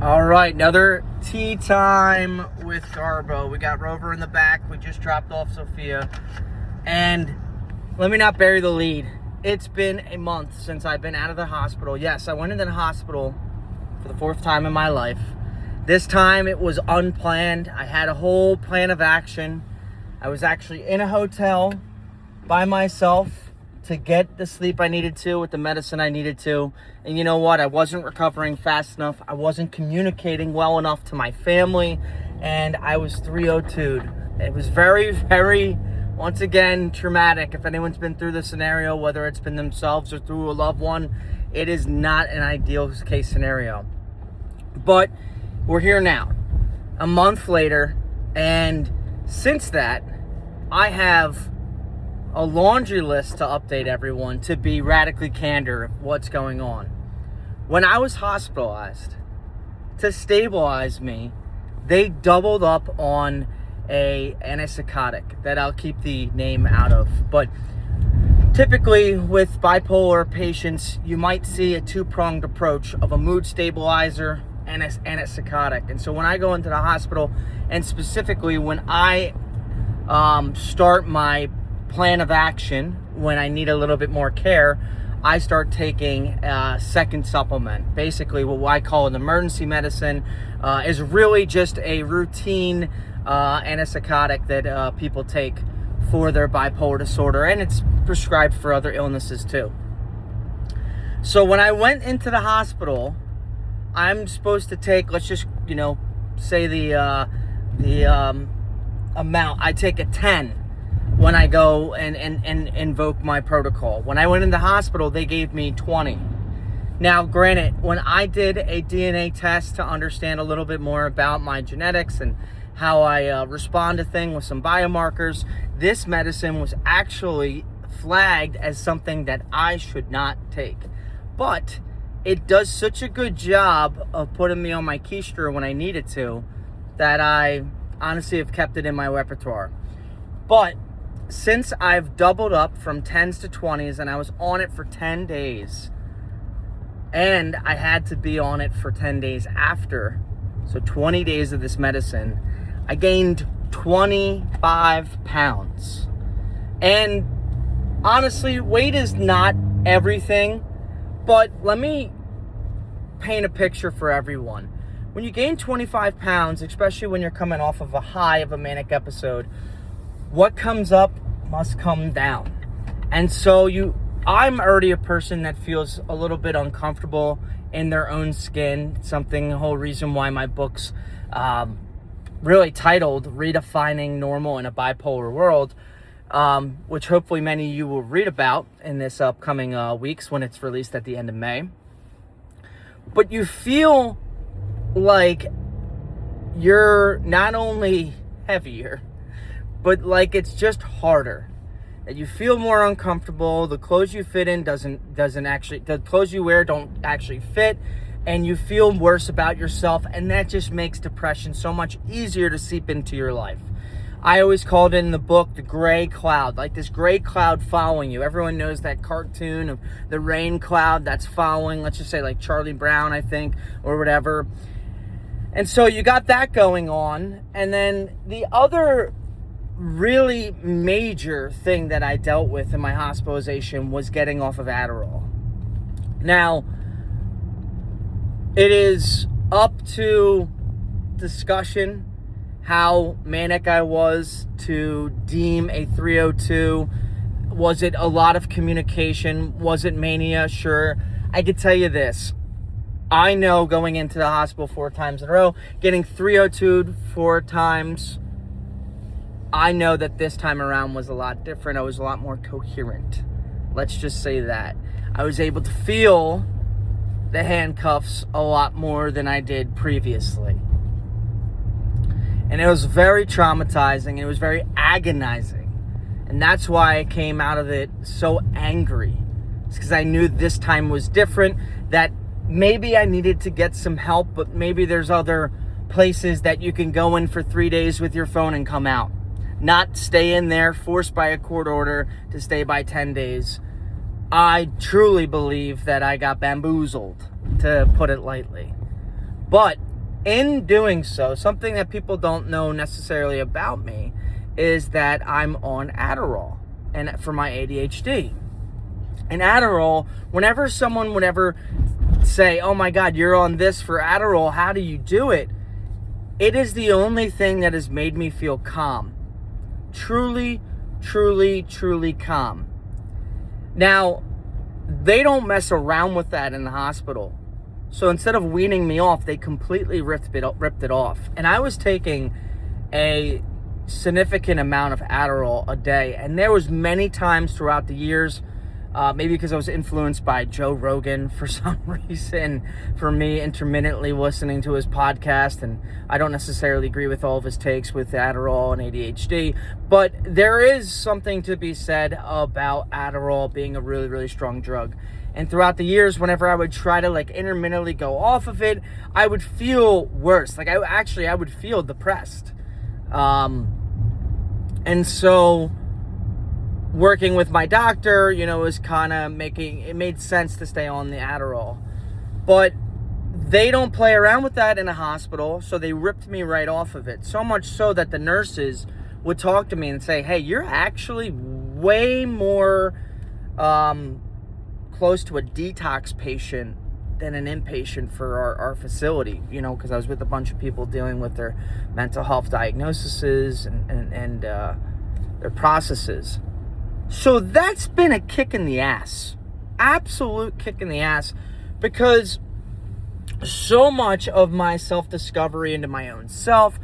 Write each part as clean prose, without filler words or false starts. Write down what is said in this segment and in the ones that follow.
All right, another tea time with Garbo. We got Rover in the back. We just dropped off Sophia. And let me not bury the lead. It's been a month since I've been out of the hospital. Yes, I went into the hospital for the fourth time in my life. This time it was unplanned. I had a whole plan of action. I was actually in a hotel by myself to get the sleep I needed to with the medicine I needed to. And you know what? I wasn't recovering fast enough. I wasn't communicating well enough to my family. And I was 302'd. It was very, very, once again, traumatic. If anyone's been through this scenario, whether it's been themselves or through a loved one, it is not an ideal case scenario. But we're here now, a month later. And since that, I have a laundry list to update everyone, to be radically candid of what's going on. When I was hospitalized, to stabilize me, they doubled up on a antipsychotic that I'll keep the name out of. But typically with bipolar patients, you might see a two-pronged approach of a mood stabilizer and an antipsychotic. And so when I go into the hospital, and specifically when I start my plan of action, when I need a little bit more care, I start taking a second supplement. Basically, what I call an emergency medicine is really just a routine antipsychotic that people take for their bipolar disorder, and it's prescribed for other illnesses too. So when I went into the hospital, I'm supposed to take, let's just, say the amount. I take a 10 when I go and invoke my protocol. When I went in the hospital, they gave me 20. Now, granted, when I did a DNA test to understand a little bit more about my genetics and how I respond to things with some biomarkers, this medicine was actually flagged as something that I should not take. But it does such a good job of putting me on my keystro when I need it to, that I honestly have kept it in my repertoire. But since I've doubled up from 10s to 20s, and I was on it for 10 days, and I had to be on it for 10 days after, so 20 days of this medicine, I gained 25 pounds. And honestly, weight is not everything, but let me paint a picture for everyone. When you gain 25 pounds, especially when you're coming off of a high of a manic episode, what comes up must come down. And so I'm already a person that feels a little bit uncomfortable in their own skin. Something, the whole reason why my book's really titled Redefining Normal in a Bipolar World, which hopefully many of you will read about in this upcoming weeks when it's released at the end of May. But you feel like you're not only heavier, but like it's just harder. That you feel more uncomfortable. The clothes you fit in the clothes you wear don't actually fit, and you feel worse about yourself, and that just makes depression so much easier to seep into your life. I always called it in the book the gray cloud, like this gray cloud following you. Everyone knows that cartoon of the rain cloud that's following, let's just say like Charlie Brown, I think, or whatever. And so you got that going on, and then the other really major thing that I dealt with in my hospitalization was getting off of Adderall. Now, it is up to discussion how manic I was to deem a 302. Was it a lot of communication? Was it mania? Sure. I could tell you this. I know going into the hospital 4 times in a row, getting 302'd 4 times, I know that this time around was a lot different. I was a lot more coherent. Let's just say that. I was able to feel the handcuffs a lot more than I did previously. And it was very traumatizing. It was very agonizing. And that's why I came out of it so angry. It's because I knew this time was different, that maybe I needed to get some help, but maybe there's other places that you can go in for 3 days with your phone and come out. Not stay in there forced by a court order to stay by 10 days. I truly believe that I got bamboozled, to put it lightly. But in doing so, something that people don't know necessarily about me is that I'm on Adderall and for my ADHD. And Adderall, whenever someone would ever say, oh my God, you're on this for Adderall, how do you do it? It is the only thing that has made me feel calm. Truly, truly, truly calm. Now, they don't mess around with that in the hospital. So instead of weaning me off, they completely ripped it off. And I was taking a significant amount of Adderall a day. And there was many times throughout the years, maybe because I was influenced by Joe Rogan for some reason, for me intermittently listening to his podcast, and I don't necessarily agree with all of his takes with Adderall and ADHD, but there is something to be said about Adderall being a really, really strong drug. And throughout the years, whenever I would try to like intermittently go off of it, I would feel worse. Like I would feel depressed. And so working with my doctor, was kind of it made sense to stay on the Adderall. But they don't play around with that in a hospital, so they ripped me right off of it. So much so that the nurses would talk to me and say, hey, you're actually way more close to a detox patient than an inpatient for our facility, because I was with a bunch of people dealing with their mental health diagnoses and their processes. So that's been a kick in the ass, absolute kick in the ass, because so much of my self-discovery into my own self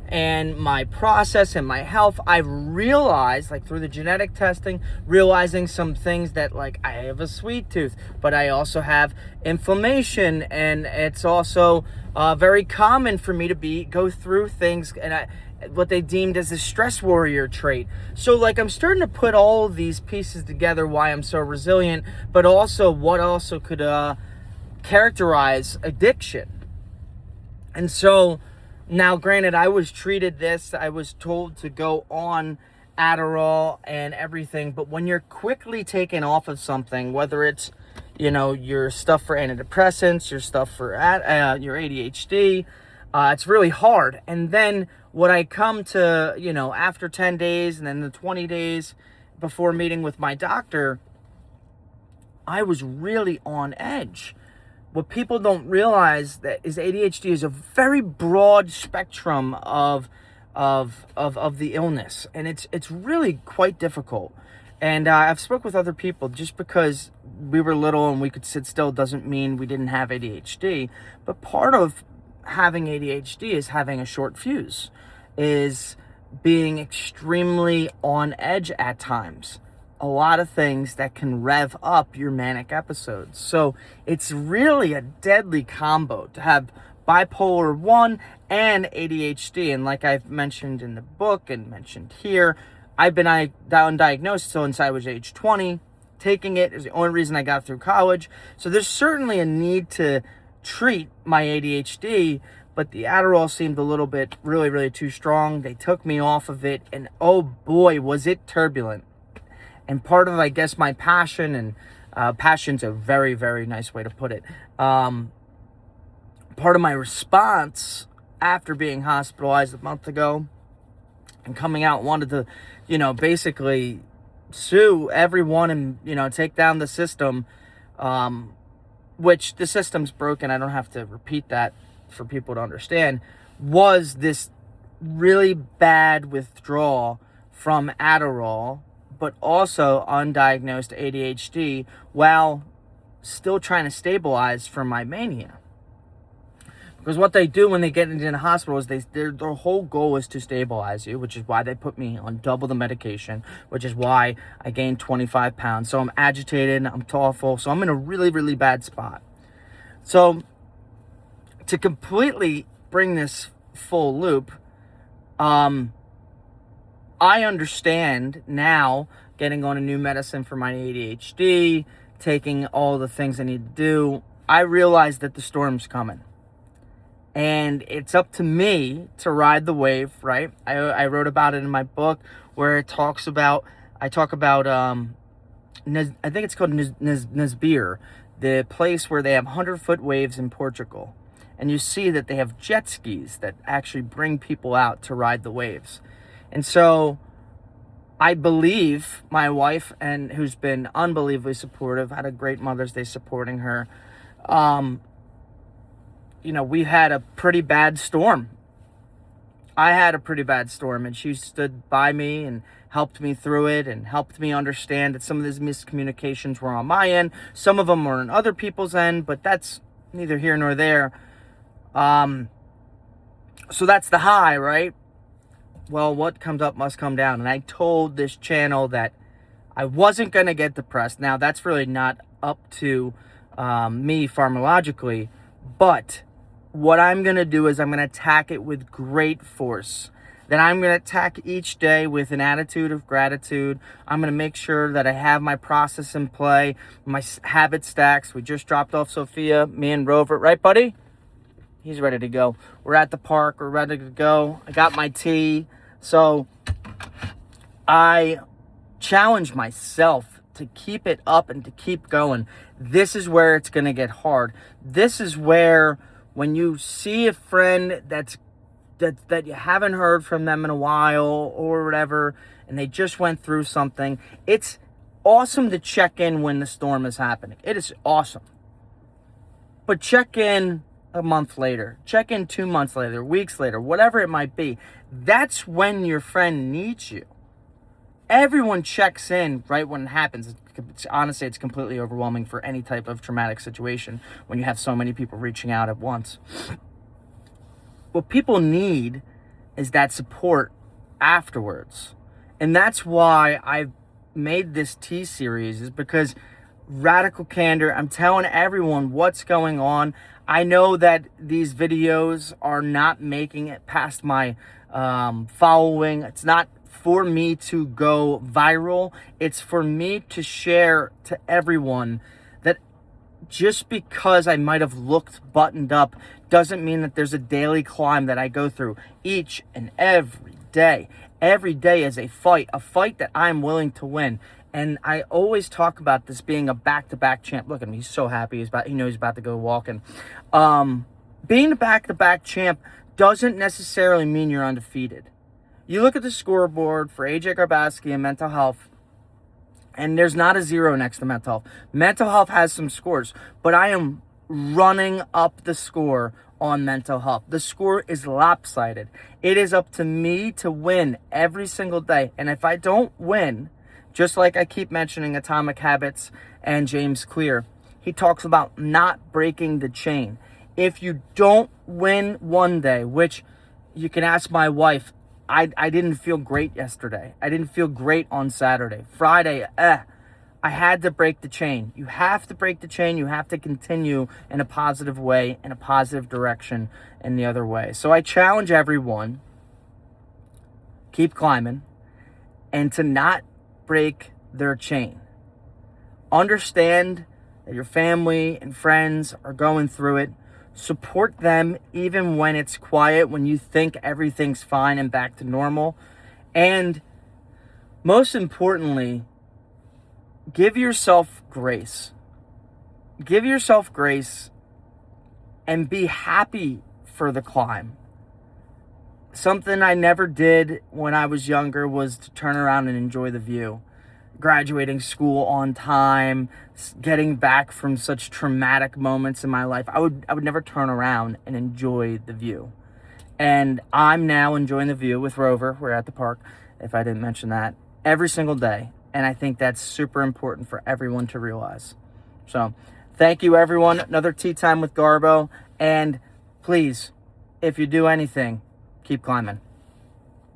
and my process and my health, I've realized, like through the genetic testing, realizing some things that, like, I have a sweet tooth, but I also have inflammation, and it's also very common for me to go through things and what they deemed as a stress warrior trait. So like I'm starting to put all of these pieces together, why I'm so resilient, but also what also could characterize addiction. And so now, granted, I was told to go on Adderall and everything, but when you're quickly taken off of something, whether it's your stuff for antidepressants, your stuff for your ADHD, it's really hard. And then what I come to, after 10 days and then the 20 days before meeting with my doctor, I was really on edge. What people don't realize that is ADHD is a very broad spectrum of the illness, and it's really quite difficult. And I've spoke with other people. Just because we were little and we could sit still doesn't mean we didn't have ADHD. But part of having ADHD is having a short fuse, is being extremely on edge at times. A lot of things that can rev up your manic episodes. So it's really a deadly combo to have bipolar 1 and ADHD. And like I've mentioned in the book and mentioned here, I've been diagnosed since I was age 20. Taking it is the only reason I got through college. So there's certainly a need to treat my ADHD, but the Adderall seemed a little bit really, really too strong. They took me off of it, and oh boy, was it turbulent. And part of, I guess, my passion, and passion's a very, very nice way to put it. Part of my response after being hospitalized a month ago and coming out, wanted to, basically sue everyone and, take down the system, which the system's broken. I don't have to repeat that for people to understand, was this really bad withdrawal from Adderall, but also undiagnosed ADHD, while still trying to stabilize from my mania. Because what they do when they get into the hospital is their whole goal is to stabilize you, which is why they put me on double the medication, which is why I gained 25 pounds. So I'm agitated, I'm thoughtful, so I'm in a really, really bad spot. So to completely bring this full loop, I understand now, getting on a new medicine for my ADHD, taking all the things I need to do, I realize that the storm's coming. And it's up to me to ride the wave, right? I wrote about it in my book, where I talk about, I think it's called Nesbir, the place where they have 100-foot waves in Portugal. and you see that they have jet skis that actually bring people out to ride the waves. And so I believe my wife, and who's been unbelievably supportive, had a great Mother's Day supporting her. We had a pretty bad storm. I had a pretty bad storm, and she stood by me and helped me through it and helped me understand that some of these miscommunications were on my end. Some of them were on other people's end, but that's neither here nor there. So that's the high, right? Well, what comes up must come down. And I told this channel that I wasn't going to get depressed. Now, that's really not up to me pharmacologically, but what I'm going to do is I'm going to attack it with great force. Then I'm going to attack each day with an attitude of gratitude. I'm going to make sure that I have my process in play, my habit stacks. We just dropped off Sophia, me and Rover. Right, buddy? He's ready to go. We're at the park. We're ready to go. I got my tea. So I challenge myself to keep it up and to keep going. This is where it's going to get hard. This is where when you see a friend that you haven't heard from them in a while or whatever, and they just went through something, it's awesome to check in when the storm is happening. It is awesome. But check in a month later, check in 2 months later, weeks later, whatever it might be. That's when your friend needs you. Everyone checks in right when it happens. Honestly, it's completely overwhelming for any type of traumatic situation when you have so many people reaching out at once. What people need is that support afterwards. And that's why I've made this T series, is because radical candor, I'm telling everyone what's going on. I know that these videos are not making it past my following. It's not for me to go viral. It's for me to share to everyone that just because I might have looked buttoned up doesn't mean that there's a daily climb that I go through each and every day. Every day is a fight that I'm willing to win. And I always talk about this being a back-to-back champ. Look at him, he's so happy. He knows he's about to go walking. Being a back-to-back champ doesn't necessarily mean you're undefeated. You look at the scoreboard for AJ Garbaski and mental health, and there's not a 0 next to mental health. Mental health has some scores, but I am running up the score on mental health. The score is lopsided. It is up to me to win every single day. And if I don't win, just like I keep mentioning Atomic Habits and James Clear, he talks about not breaking the chain. If you don't win one day, which you can ask my wife, I didn't feel great yesterday. I didn't feel great on Saturday. Friday, I had to break the chain. You have to break the chain. You have to continue in a positive way, in a positive direction, in the other way. So I challenge everyone, keep climbing, and to not break their chain. Understand that your family and friends are going through it. Support them even when it's quiet, when you think everything's fine and back to normal. And most importantly, give yourself grace. Give yourself grace and be happy for the climb. Something I never did when I was younger was to turn around and enjoy the view. Graduating school on time, getting back from such traumatic moments in my life, I would never turn around and enjoy the view. And I'm now enjoying the view with Rover. We're at the park, if I didn't mention that, every single day. And I think that's super important for everyone to realize. So thank you, everyone. Another Tea Time with Garbo. And please, if you do anything, keep climbing.